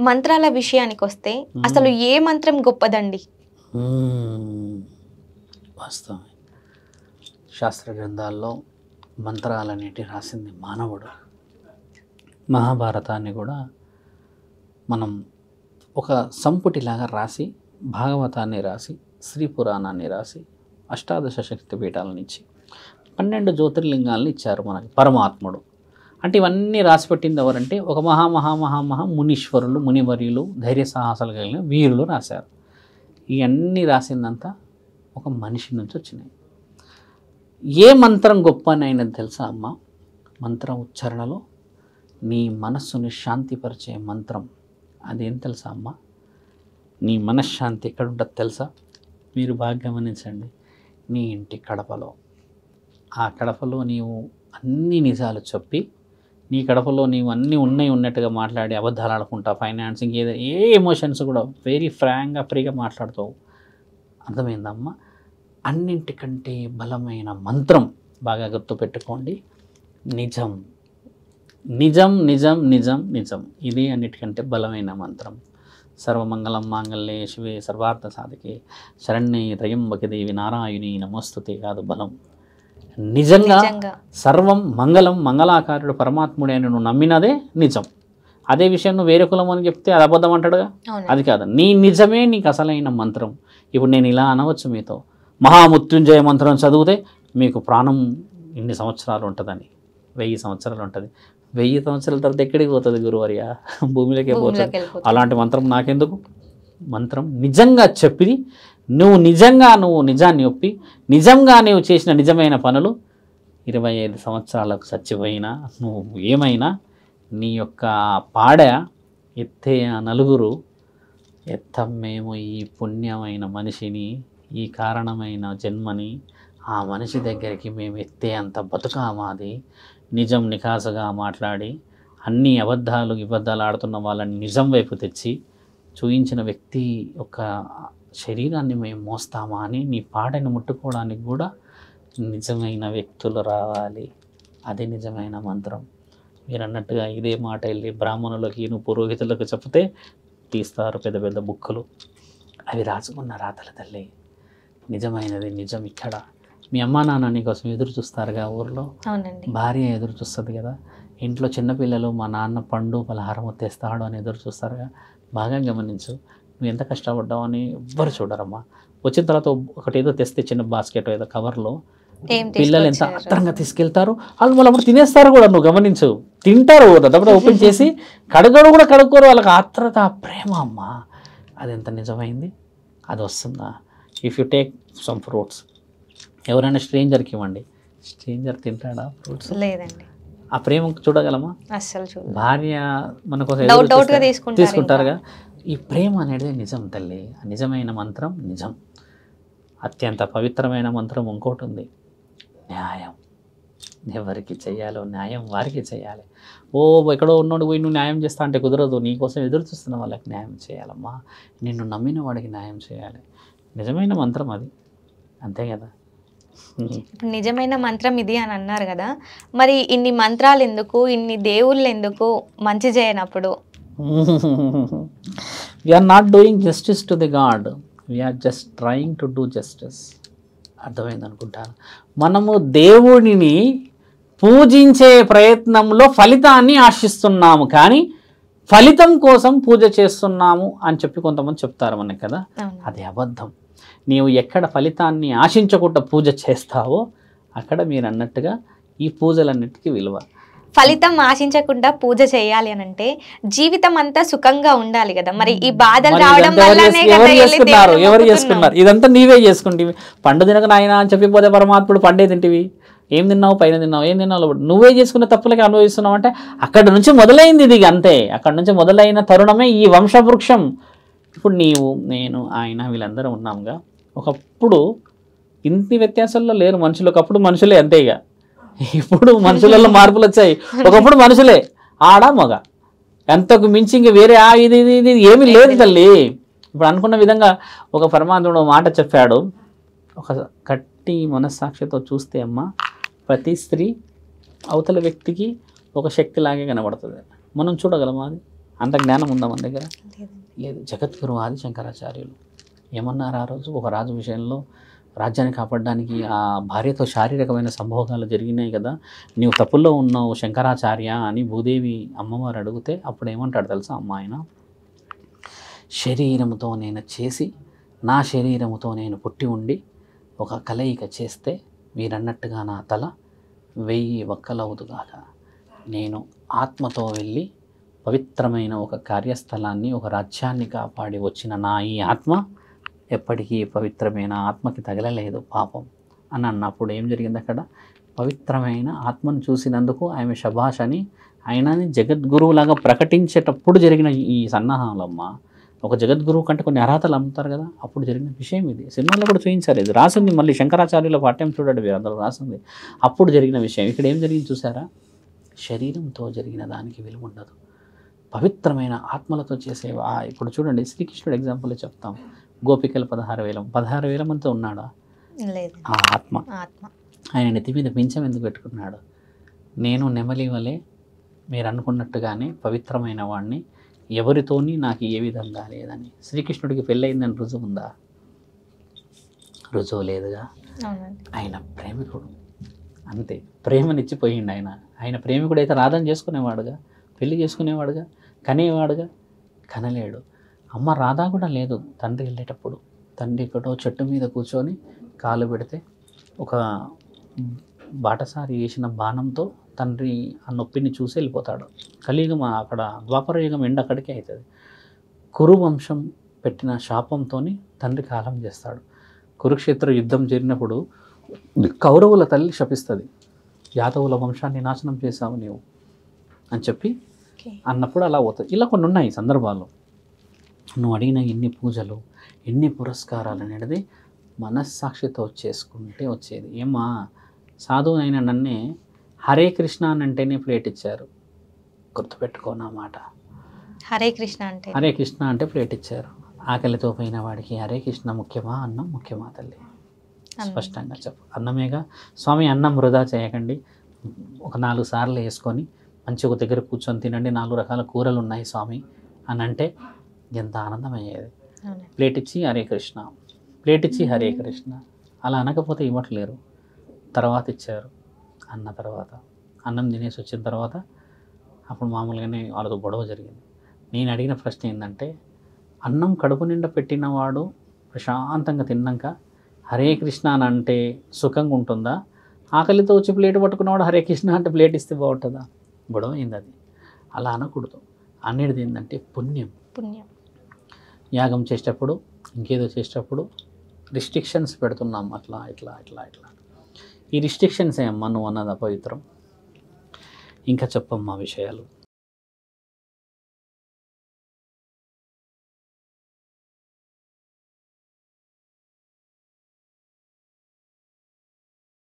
మంత్రాల విషయానికి వస్తే అసలు ఏ మంత్రం గొప్పదండి? వాస్తవం. శాస్త్ర గ్రంథాల్లో మంత్రాలన్నిటి రాసింది మానవుడు. మహాభారతాన్ని కూడా మనం ఒక సంపుటిలాగా రాసి, భాగవతాన్ని రాసి, శ్రీ పురాణాన్ని రాసి, అష్టాదశ శక్తి పీఠాలను ఇచ్చి 12 జ్యోతిర్లింగాలను ఇచ్చారు మనకి పరమాత్ముడు. అంటే ఇవన్నీ రాసిపెట్టింది ఎవరంటే ఒక మునీశ్వరులు, మునివర్యులు, ధైర్య సాహసాలు కలిగిన వీరులు రాశారు. ఇవన్నీ రాసిందంతా ఒక మనిషి నుంచి వచ్చినాయి. ఏ మంత్రం గొప్ప అని అయినది తెలుసా అమ్మ? మంత్రం ఉచ్చారణలో నీ మనస్సుని శాంతిపరిచే మంత్రం అదేం తెలుసా అమ్మ? నీ మనశ్శాంతి ఎక్కడ ఉంటుంది తెలుసా? మీరు బాగా గమనించండి. నీ ఇంటి కడపలో, ఆ కడపలో నీవు అన్ని నిజాలు చెప్పి, నీ కడపలో నీవు అన్నీ ఉన్నట్టుగా మాట్లాడి అబద్ధాలు ఆడుకుంటా, ఫైనాన్సింగ్ ఏ ఎమోషన్స్ కూడా వెరీ ఫ్రాంక్గా ఫ్రీగా మాట్లాడుతావు. అర్థమైందమ్మా? అన్నింటికంటే బలమైన మంత్రం బాగా గుర్తుపెట్టుకోండి, నిజం. నిజం నిజం నిజం నిజం ఇది అన్నిటికంటే బలమైన మంత్రం. సర్వమంగళం మాంగళ్యే శివే సర్వార్థ సాధకే శరణ్యే త్రయంబకే దేవి నారాయణి నమోస్తుతే కాదు బలం. నిజంగా సర్వం మంగళం, మంగళాకారుడు పరమాత్ముడే అని నువ్వు నమ్మినదే నిజం. అదే విషయం నువ్వు వేరే కులం అని చెప్తే అది అబద్ధం అంటాడుగా, అది కాదు. నీ నిజమే నీకు అసలైన మంత్రం. ఇప్పుడు నేను ఇలా అనవచ్చు మీతో, మహామృత్యుంజయ మంత్రం చదివితే మీకు ప్రాణం ఇన్ని సంవత్సరాలు ఉంటుందని. 1000 సంవత్సరాలు ఉంటుంది. 1000 సంవత్సరాల తర్వాత ఎక్కడికి పోతుంది గురువర్య? భూమిలోకే పోతుంది. అలాంటి మంత్రం నాకెందుకు? మంత్రం నిజంగా చెప్పి నువ్వు నిజాన్ని ఒప్పి నిజంగా నువ్వు చేసిన నిజమైన పనులు 25 సంవత్సరాలకు చచ్చిపోయినా నువ్వు ఏమైనా నీ యొక్క పాడ ఎత్తే నలుగురు మేము ఈ పుణ్యమైన మనిషిని, ఈ కారణమైన జన్మని ఆ మనిషి దగ్గరికి మేము ఎత్తే అంత బతుకామాది. నిజం నికాసుగా మాట్లాడి అన్ని అబద్ధాలు ఆడుతున్న వాళ్ళని నిజం వైపు తెచ్చి చూయించిన వ్యక్తి యొక్క శరీరాన్ని మేము మోస్తామా అని నీ పాడని ముట్టుకోవడానికి కూడా నిజమైన వ్యక్తులు రావాలి. అది నిజమైన మంత్రం. మీరు అన్నట్టుగా ఇదే మాట వెళ్ళి బ్రాహ్మణులకి, నువ్వు పురోహితులకు చెప్తే తీస్తారు పెద్ద పెద్ద బుక్కులు. అవి రాసుకున్న రాతల తల్లి. నిజమైనది నిజం ఇక్కడ. మీ అమ్మా నాన్న నీకోసం ఎదురు చూస్తారుగా ఊర్లో. భార్య ఎదురు చూస్తుంది కదా, ఇంట్లో చిన్నపిల్లలు మా నాన్న పండు పలహారం తెస్తాడు అని ఎదురు చూస్తారుగా. బాగా గమనించు, నువ్వు ఎంత కష్టపడ్డావు అని ఎవ్వరు చూడరమ్మా. వచ్చిన తర్వాత ఒకటేదో తెస్తే చిన్న బాస్కెట్ ఏదో కవర్లో పిల్లలు ఎంత ఆత్రంగా తీసుకెళ్తారు. వాళ్ళు మళ్ళీ అప్పుడు తినేస్తారు కూడా. నువ్వు గమనించు, తింటారు దబ్బ ఓపెన్ చేసి కడుక్కోరు. వాళ్ళకి ఆత్రత, ప్రేమ అమ్మ. అది ఎంత నిజమైంది. అది వస్తుందా? If you take some fruits, ఎవరైనా స్ట్రేంజర్కి ఇవ్వండి, స్ట్రేంజర్ తింటాడా ఫ్రూట్స్? లేదండి. ఆ ప్రేమ చూడగలమా? అస్సలు. భార్య మన కోసం తీసుకుంటారుగా. ఈ ప్రేమ అనేది నిజం తల్లి. నిజమైన మంత్రం నిజం. అత్యంత పవిత్రమైన మంత్రం ఇంకోటి ఉంది, న్యాయం. ఎవరికి చేయాలో న్యాయం వారికి చేయాలి. ఎక్కడో ఉన్నోడు పోయి నువ్వు న్యాయం చేస్తా అంటే కుదరదు. నీకోసం ఎదురు చూస్తున్న వాళ్ళకి న్యాయం చేయాలమ్మా. నిన్ను నమ్మిన వాడికి న్యాయం చేయాలి. నిజమైన మంత్రం అది, అంతే కదా. నిజమైన మంత్రం ఇది అని అన్నారు కదా, మరి ఇన్ని మంత్రాలు ఎందుకు, ఇన్ని దేవుళ్ళు ఎందుకు మంచి చేయనప్పుడు? We are not doing justice to the God. We are just trying to do justice. అర్థమైంది అనుకుంటాను. మనము దేవుడిని పూజించే ప్రయత్నంలో ఫలితాన్ని ఆశిస్తున్నాము, కానీ ఫలితం కోసం పూజ చేస్తున్నాము అని చెప్పి కొంతమంది చెప్తారు మనకి కదా. అది అబద్ధం. నీవు ఎక్కడ ఫలితాన్ని ఆశించకుండా పూజ చేస్తావో అక్కడ మీరు అన్నట్టుగా ఈ పూజలన్నిటికీ విలువ. ఫలితం ఆశించకుండా పూజ చేయాలి అని అంటే జీవితం అంతా సుఖంగా ఉండాలి కదా. మరి ఈ బాధలు రావడం వల్లనే ఎవరు చేసుకున్నారు? ఇదంతా నీవే చేసుకుంటేవి. పండు తినక నాయన అని చెప్పిపోతే పరమాత్ముడు పండే తింటివి, ఏం తిన్నావు, పైన తిన్నావు, ఏం తిన్నావు, నువ్వే చేసుకున్న తప్పులకి అనుభవిస్తున్నావు అంటే అక్కడ నుంచి మొదలైంది ఇది. అంతే, అక్కడ నుంచి మొదలైన తరుణమే ఈ వంశవృక్షం. ఇప్పుడు నీవు, నేను, ఆయన వీళ్ళందరూ ఉన్నాముగా. ఒకప్పుడు ఇంటి వ్యత్యాసాల్లో లేరు మనుషులు. ఒకప్పుడు మనుషులే, అంతే. ఇక ఇప్పుడు మనుషులలో మార్పులు వచ్చాయి. ఒకప్పుడు మనుషులే, ఆడ మగ, ఎంతకు మించి ఇంక వేరే ఇది ఇది ఏమీ లేదు తల్లి. ఇప్పుడు అనుకున్న విధంగా ఒక పరమాత్ముడు మాట చెప్పాడు, ఒక గట్టి మనస్సాక్షితో చూస్తే అమ్మ ప్రతి స్త్రీ అవతల వ్యక్తికి ఒక శక్తిలాగే కనబడుతుంది. మనం చూడగలమా? అంత జ్ఞానం ఉందా మన దగ్గర? లేదండి. లేదు. జగద్గురు ఆది శంకరాచార్యులు ఏమన్నారు ఆ రోజు? ఒక రాజు విషయంలో రాజ్యాన్ని కాపాడడానికి ఆ భార్యతో శారీరకమైన సంభోగాలు జరిగినాయి కదా, నీవు తప్పుల్లో ఉన్నావు శంకరాచార్య అని భూదేవి అమ్మవారు అడిగితే అప్పుడు ఏమంటాడు తెలుసా అమ్మ ఆయన? శరీరముతో నేను చేసి నా శరీరముతో నేను పుట్టి ఉండి ఒక కలయిక చేస్తే మీరన్నట్టుగా నా తల 1000 వక్కలవుదుగాక. నేను ఆత్మతో వెళ్ళి పవిత్రమైన ఒక కార్యస్థలాన్ని, ఒక రాజ్యాన్ని కాపాడి వచ్చిన నా ఈ ఆత్మ ఎప్పటికీ పవిత్రమైన ఆత్మకి తగలలేదు పాపం అని అన్నప్పుడు ఏం జరిగింది అక్కడ? పవిత్రమైన ఆత్మను చూసినందుకు ఆమె శభాష్ అని ఆయనని జగద్గురువులాగా ప్రకటించేటప్పుడు జరిగిన ఈ సన్నాహాలమ్మ. ఒక జగద్గురువు కంటే కొన్ని అర్హతలు అమ్ముతారు కదా, అప్పుడు జరిగిన విషయం ఇది. సినిమాలో కూడా చూపించారు, ఇది రాసింది మళ్ళీ శంకరాచార్యుల పాఠ్యం చూడండి, మీరు అందరూ రాసింది అప్పుడు జరిగిన విషయం. ఇక్కడ ఏం జరిగింది చూసారా? శరీరంతో జరిగిన దానికి విలువ ఉండదు, పవిత్రమైన ఆత్మలతో చేసేవా. ఇప్పుడు చూడండి శ్రీకృష్ణుడు ఎగ్జాంపుల్ చెప్తాం. గోపికలు 16,000 మందితో ఉన్నాడా? లేదు. ఆ ఆత్మ ఆయన నెత్తి మీద పింఛం ఎందుకు పెట్టుకున్నాడు? నేను నెమలి వలె మీరు అనుకున్నట్టుగానే పవిత్రమైన వాడిని, ఎవరితోని నాకు ఏ విధంగా లేదని. శ్రీకృష్ణుడికి పెళ్ళయిందని రుజువు ఉందా? రుజువు లేదుగా. ఆయన ప్రేమికుడు అంతే, ప్రేమనిచ్చిపోయిండు ఆయన. ఆయన ప్రేమికుడు అయితే రాధన చేసుకునేవాడుగా, పెళ్లి చేసుకునేవాడుగా, కనేవాడుగా, కనలేడు. అమ్మ రాధా కూడా లేదు తండ్రి వెళ్ళేటప్పుడు. తండ్రి ఎక్కడో చెట్టు మీద కూర్చొని కాలు పెడితే ఒక బాటసారి వేసిన బాణంతో తండ్రి ఆ నొప్పిని చూసి వెళ్ళిపోతాడు. కలియుగం అక్కడ, ద్వాపరయుగం ఎండ అక్కడికే అవుతుంది. కురు వంశం పెట్టిన శాపంతో తండ్రి కాలం చేస్తాడు. కురుక్షేత్ర యుద్ధం జరిగినప్పుడు కౌరవుల తల్లి శపిస్తుంది, యాదవుల వంశాన్ని నాశనం చేశావు నీవు అని చెప్పి అన్నప్పుడు అలా అవుతుంది. ఇలా కొన్ని ఉన్నాయి సందర్భాలు. నువ్వు అడిగిన ఎన్ని పూజలు, ఎన్ని పురస్కారాలు అనేది మనస్సాక్షితో చేసుకుంటే వచ్చేది. ఏమా సాధువునైనా నన్నే హరే కృష్ణ అని అంటేనే ప్లేట్ ఇచ్చారు, గుర్తుపెట్టుకో నా మాట. హరే కృష్ణ అంటే హరే కృష్ణ అంటే ప్లేట్ ఇచ్చారు. ఆకలితో పోయిన వాడికి హరే కృష్ణ ముఖ్యమా, అన్నం ముఖ్యమా తల్లి? స్పష్టంగా చెప్పు. అన్నమేగా స్వామి, అన్నం వృధా చేయకండి, ఒక 4 సార్లు వేసుకొని మంచి ఒక దగ్గర కూర్చొని తినండి, 4 రకాల కూరలు ఉన్నాయి స్వామి అని అంటే ఎంత ఆనందం అయ్యేది. ప్లేట్ ఇచ్చి హరే కృష్ణ, ప్లేట్ ఇచ్చి హరే కృష్ణ అలా అనకపోతే ఇవ్వట్లేరు. తర్వాత ఇచ్చారు. అన్న తర్వాత అన్నం తినేసి వచ్చిన తర్వాత అప్పుడు మామూలుగానే వాళ్ళతో గొడవ జరిగింది. నేను అడిగిన ప్రశ్న ఏంటంటే, అన్నం కడుపు నిండా పెట్టినవాడు ప్రశాంతంగా తిన్నాక హరే కృష్ణ అని అంటే సుఖంగా ఉంటుందా? ఆకలితో వచ్చి ప్లేట్ పట్టుకున్నవాడు హరే కృష్ణ అంటే ప్లేట్ ఇస్తే బాగుంటుందా? గొడవ అయింది అది. అలా అనకూడదు. అనేది ఏంటంటే పుణ్యం. యాగం చేసేటప్పుడు, ఇంకేదో చేసేటప్పుడు రిస్ట్రిక్షన్స్ పెడుతున్నాం, అట్లా ఇట్లా ఇట్లా ఇట్లా. ఈ రిస్ట్రిక్షన్స్ ఏమన్నా నువ్వు అన్నది అపవిత్రం. ఇంకా చెప్పమ్మా విషయాలు.